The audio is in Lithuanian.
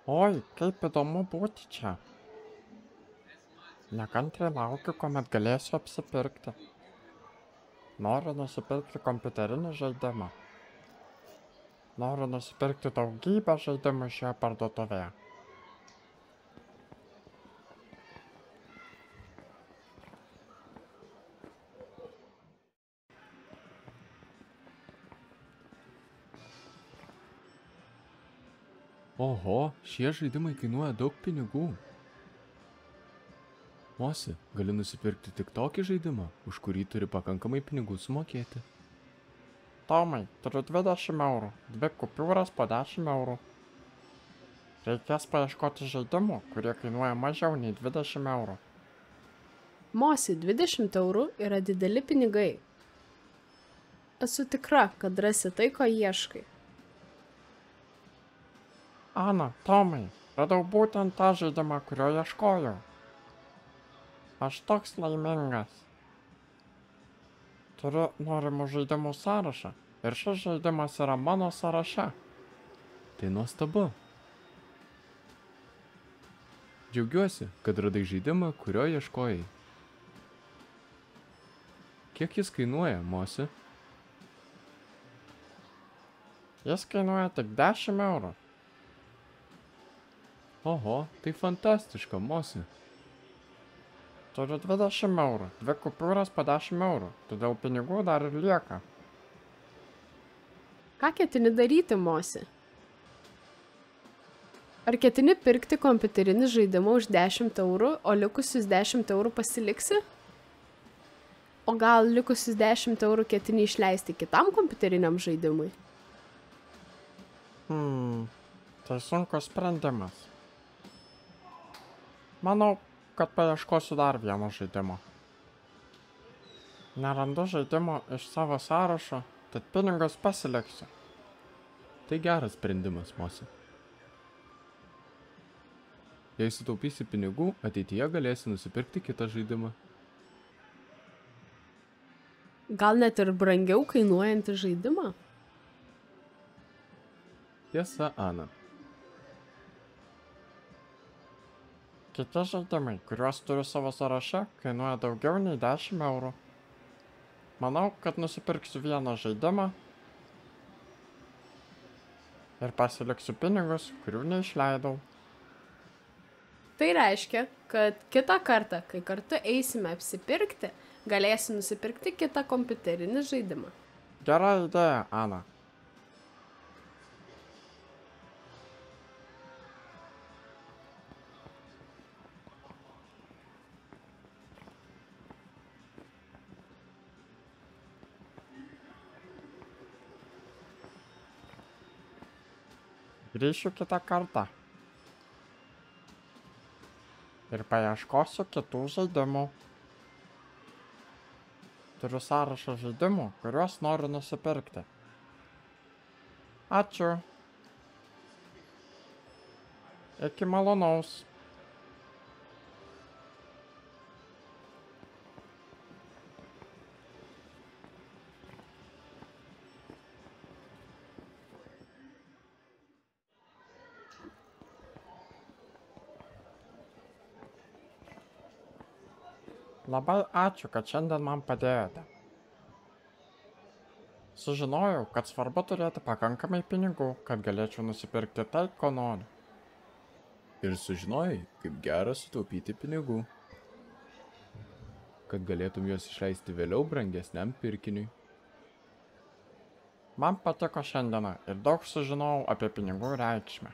Oi, kaip įdomu būti čia. Nekantriai laukiu, kuomet galėsiu apsipirkti. Noriu nusipirkti kompiuterinį žaidimą. Noriu nusipirkti daugybę žaidimų šioje parduotuvėje. Oho, šie žaidimai kainuoja daug pinigų. Mosi, gali nusipirkti tik tokį žaidimą, už kurį turi pakankamai pinigų sumokėti. Tomai, turiu 20 eurų, 2 kupiūras po 10 eurų. Reikės paieškoti žaidimų, kurie kainuoja mažiau nei 20 eurų. Mosi, 20 eurų yra dideli pinigai. Esu tikra, kad rasi tai, ko ieškai. Ana, Tomai, radau būtent tą žaidimą, kurio ieškojau. Aš toks laimingas. Turiu norimų žaidimų sąrašą ir šis žaidimas yra mano sąraše. Tai nuostabu. Džiaugiuosi, kad radai žaidimą, kurio ieškojai. Kiek jis kainuoja, Mosi? Jis kainuoja tik 10 eurų. Oho, tai fantastiška, Mosi. Turiu 20 eurų, 2 kupiūras po 10 eurų, todėl pinigų dar ir lieka. Ką ketini daryti, Mosi? Ar ketini pirkti kompiuterinį žaidimą už 10 eurų, o likusius 10 eurų pasiliksi? O gal likusius 10 eurų ketini išleisti kitam kompiuteriniam žaidimui? Tai sunkus sprendimas. Manau, kad paieškosiu dar vieno žaidimo. Nerandu žaidimo iš savo sąrašo, tad pinigus pasiliksiu. Tai geras sprendimas, Mosi. Jei sutaupysi pinigų, ateityje galėsi nusipirkti kitą žaidimą. Gal net ir brangiau kainuojantį žaidimą? Tiesa, Ana. Kiti žaidimai, kuriuos turiu savo sąraše, kainuoja daugiau nei 10 eurų. Manau, kad nusipirksiu vieną žaidimą ir pasiliksiu pinigus, kurių neišleidau. Tai reiškia, kad kitą kartą, kai kartu eisime apsipirkti, galėsi nusipirkti kitą kompiuterinį žaidimą. Gera idėja, Ana. Grįšiu kitą kartą. Ir paieškosiu kitų žaidimų. Turiu sąrašą žaidimų, kuriuos noriu nusipirkti. Ačiū. Iki malonaus. Labai ačiū, kad šiandien man padėjote. Sužinojau, kad svarbu turėti pakankamai pinigų, kad galėčiau nusipirkti tai, ko noriu. Ir sužinojai, kaip gera sutaupyti pinigų, kad galėtum juos išleisti vėliau brangesniam pirkiniui. Man patiko šiandieną ir daug sužinojau apie pinigų reikšmę.